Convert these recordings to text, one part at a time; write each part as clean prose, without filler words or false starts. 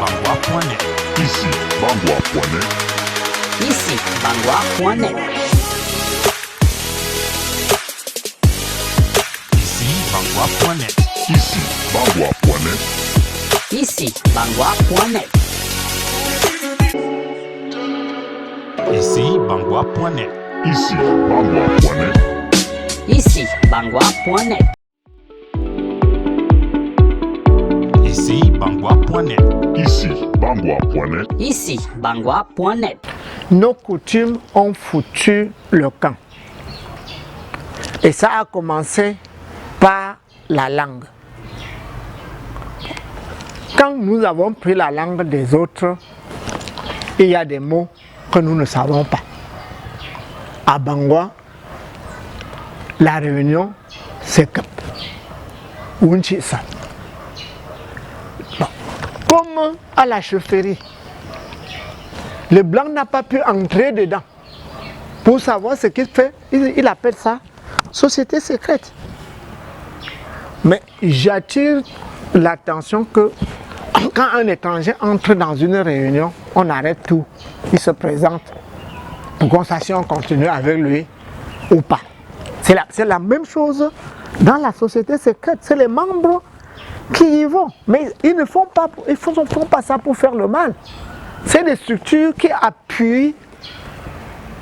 Bangwa.net. Ici Bangwa.net. Ici Bangwa.net. Ici Bangwa.net. Ici Bangwa.net. Ici Bangwa.net. Ici Bangwa.net. Ici Bangwa.net. Ici Bangwa.net. Ici Bangwa.net. Ici Bangwa.net. Ici Bangwa.net. Nos coutumes ont foutu le camp. Et ça a commencé par la langue. Quand nous avons pris la langue des autres, il y a des mots que nous ne savons pas. À Bangwa, la réunion, c'est Kep. Wunchisa. Bon. Comme à la chefferie, le blanc n'a pas pu entrer dedans. Pour savoir ce qu'il fait, il appelle ça société secrète. Mais j'attire l'attention que quand un étranger entre dans une réunion, on arrête tout. Il se présente pour qu'on sache si on continue avec lui ou pas. C'est la même chose dans la société secrète. C'est les membres qui y vont. Mais ils ne font pas, font pas ça pour faire le mal. C'est des structures qui appuient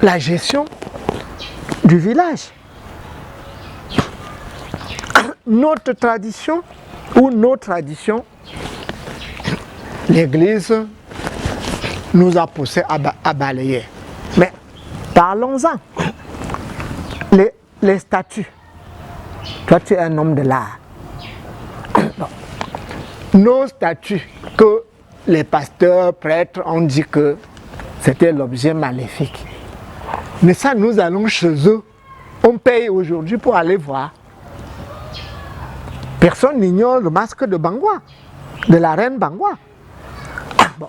la gestion du village. Notre tradition ou nos traditions, l'Église nous a poussé à balayer. Mais parlons-en. Les statuts. Toi, tu es un homme de l'art. Nos statuts que les pasteurs, prêtres ont dit que c'était l'objet maléfique. Mais ça, nous allons chez eux. On paye aujourd'hui pour aller voir. Personne n'ignore le masque de Bangwa, de la reine Bangwa. Bon.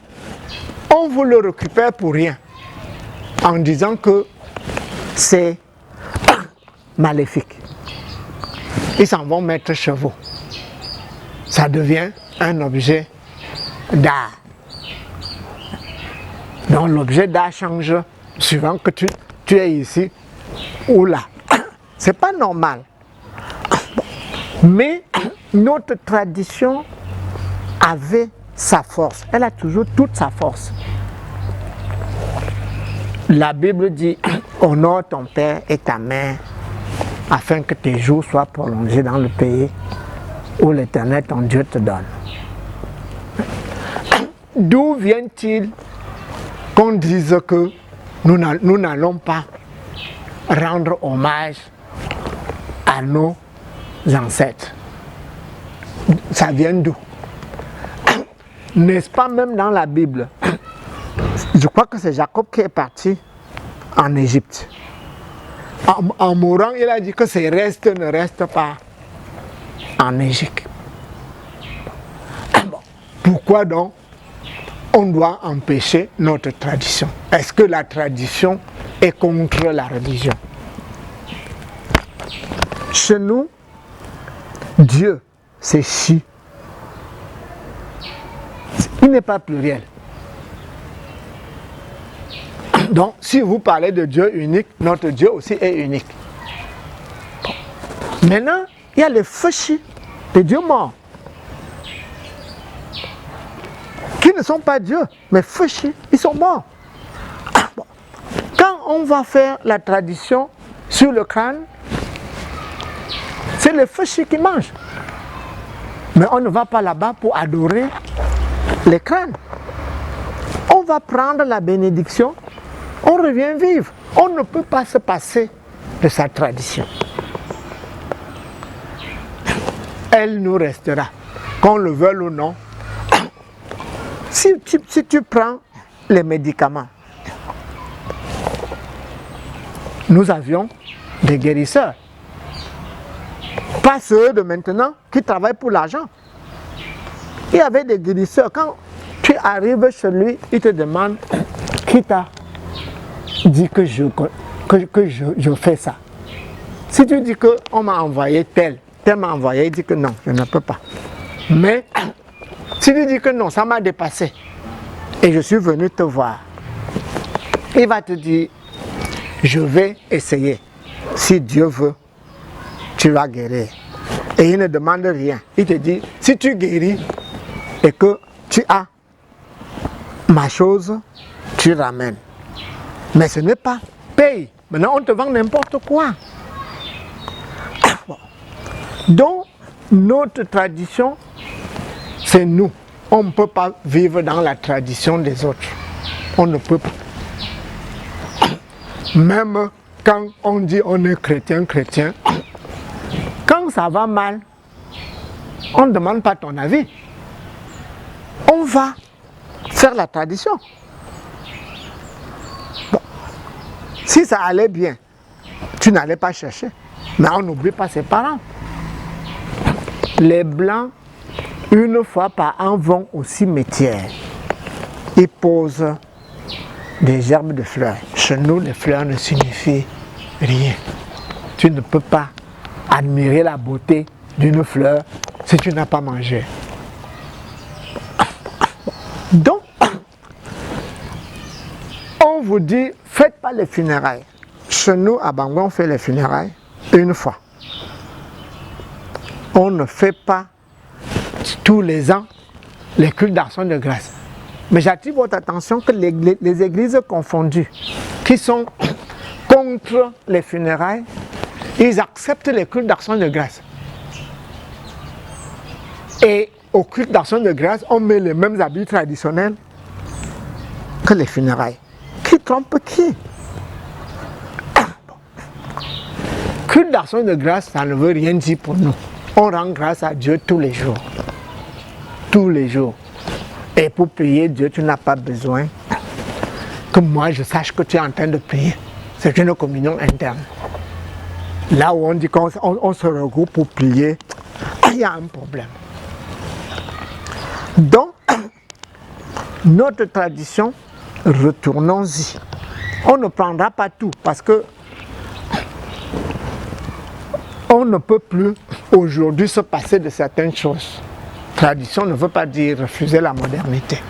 On vous le récupère pour rien, en disant que c'est maléfique. Ils s'en vont mettre chez vous. Ça devient un objet d'art. Donc l'objet d'art change suivant que tu es ici ou là. C'est pas normal. Mais notre tradition avait sa force. Elle a toujours toute sa force. La Bible dit « Honore ton père et ta mère afin que tes jours soient prolongés dans le pays où l'Éternel ton Dieu te donne. » D'où vient-il qu'on dise que nous n'allons pas rendre hommage à nos ancêtres? Ça vient d'où? N'est-ce pas même dans la Bible? Je crois que c'est Jacob qui est parti en Égypte. En mourant, il a dit que ses restes ne restent pas en Égypte. Pourquoi donc on doit empêcher notre tradition? Est-ce que la tradition est contre la religion? Chez nous, Dieu, c'est Chi. Il n'est pas pluriel. Donc, si vous parlez de Dieu unique, notre Dieu aussi est unique. Maintenant, il y a les Fushi, les dieux morts, qui ne sont pas dieux, mais Fushi, ils sont morts. Quand on va faire la tradition sur le crâne, c'est les Fushi qui mangent. Mais on ne va pas là-bas pour adorer les crânes. On va prendre la bénédiction, on revient vivre. On ne peut pas se passer de sa tradition. Elle nous restera, qu'on le veuille ou non. Si tu prends les médicaments, nous avions des guérisseurs. Pas ceux de maintenant qui travaillent pour l'argent. Il y avait des guérisseurs. Quand tu arrives chez lui, il te demande qui t'a dit que je fais ça. Si tu dis qu'on m'a envoyé tel m'a envoyé, il dit que non, je ne peux pas. Mais Si tu dis que non, ça m'a dépassé, et je suis venu te voir, il va te dire, je vais essayer. Si Dieu veut, tu vas guérir. Et il ne demande rien. Il te dit, si tu guéris et que tu as ma chose, tu ramènes. Mais ce n'est pas paye. Maintenant, on te vend n'importe quoi. Donc, notre tradition, c'est nous. On ne peut pas vivre dans la tradition des autres. On ne peut pas. Même quand on dit on est chrétien, quand ça va mal, on ne demande pas ton avis. On va faire la tradition. Bon. Si ça allait bien, tu n'allais pas chercher. Mais on n'oublie pas ses parents. Les Blancs, une fois par an, vont au cimetière. Ils posent des gerbes de fleurs. Chez nous, les fleurs ne signifient rien. Tu ne peux pas admirer la beauté d'une fleur si tu n'as pas mangé. Donc, on vous dit, faites pas les funérailles. Chez nous, à Bangwa, on fait les funérailles une fois. On ne fait pas tous les ans les cultes d'action de grâce. Mais j'attire votre attention que les églises confondues qui sont contre les funérailles, ils acceptent les cultes d'action de grâce. Et au culte d'action de grâce, on met les mêmes habits traditionnels que les funérailles. Qui trompe qui? Culte d'action de grâce, ça ne veut rien dire pour nous. On rend grâce à Dieu tous les jours. Tous les jours. Et pour prier Dieu, tu n'as pas besoin que moi je sache que tu es en train de prier. C'est une communion interne. Là où on dit qu'on se regroupe pour prier, il y a un problème. Donc, notre tradition, retournons-y. On ne prendra pas tout parce que on ne peut plus aujourd'hui se passer de certaines choses. Tradition ne veut pas dire refuser la modernité.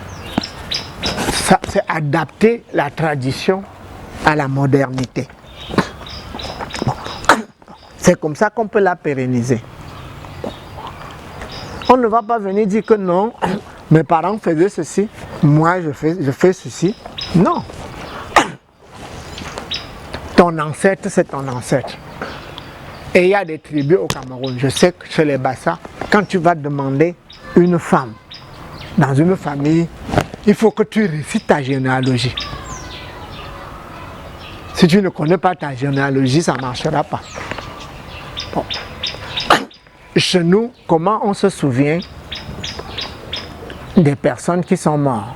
C'est adapter la tradition à la modernité. Bon. C'est comme ça qu'on peut la pérenniser. On ne va pas venir dire que non, mes parents faisaient ceci, moi je fais ceci. Non. Ton ancêtre, c'est ton ancêtre. Et il y a des tribus au Cameroun. Je sais que chez les Bassa, quand tu vas demander une femme dans une famille, il faut que tu récites ta généalogie. Si tu ne connais pas ta généalogie, ça ne marchera pas. Bon. Chez nous, comment on se souvient des personnes qui sont mortes?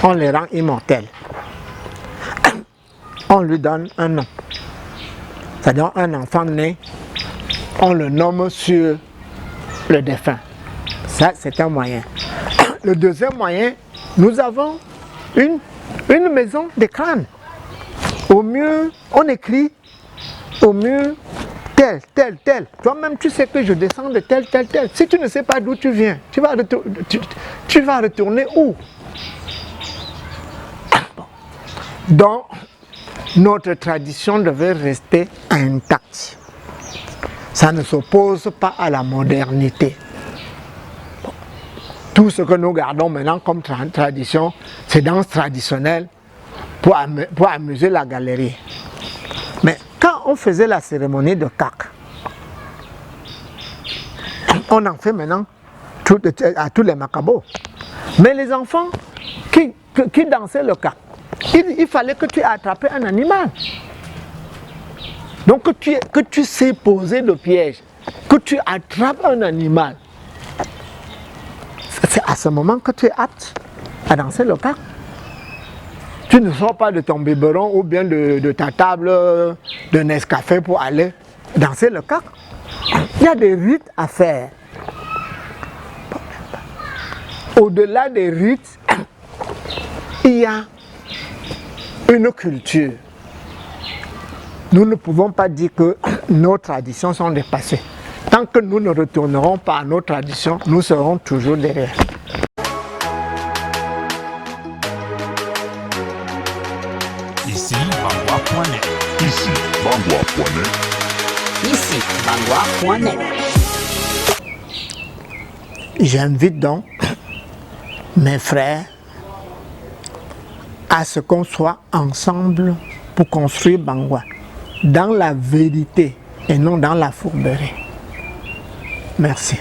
On les rend immortels. On lui donne un nom. C'est-à-dire un enfant né, on le nomme sur le défunt. Ça, c'est un moyen. Le deuxième moyen, nous avons une maison de crâne. Au mieux, on écrit au mieux tel. Toi-même, tu sais que je descends de tel. Si tu ne sais pas d'où tu viens, tu vas retourner où? Donc, notre tradition devait rester intacte. Ça ne s'oppose pas à la modernité. Tout ce que nous gardons maintenant comme tradition, c'est danse traditionnelle pour amuser la galerie. Mais quand on faisait la cérémonie de Kak, on en fait maintenant à tous les macabos. Mais les enfants qui dansaient le Kak, il fallait que tu aies attrapé un animal. Donc que tu sais poser le piège, que tu attrapes un animal. C'est à ce moment que tu es apte à danser le Kak. Tu ne sors pas de ton biberon ou bien de ta table de Nescafé pour aller danser le Kak. Il y a des rites à faire. Au-delà des rites, il y a une culture. Nous ne pouvons pas dire que nos traditions sont dépassées. Tant que nous ne retournerons pas à nos traditions, nous serons toujours derrière. Bangwa.net. Ici Bangwa.net. Ici Bangwa.net. J'invite donc mes frères à ce qu'on soit ensemble pour construire Bangwa dans la vérité et non dans la fourberie. Merci.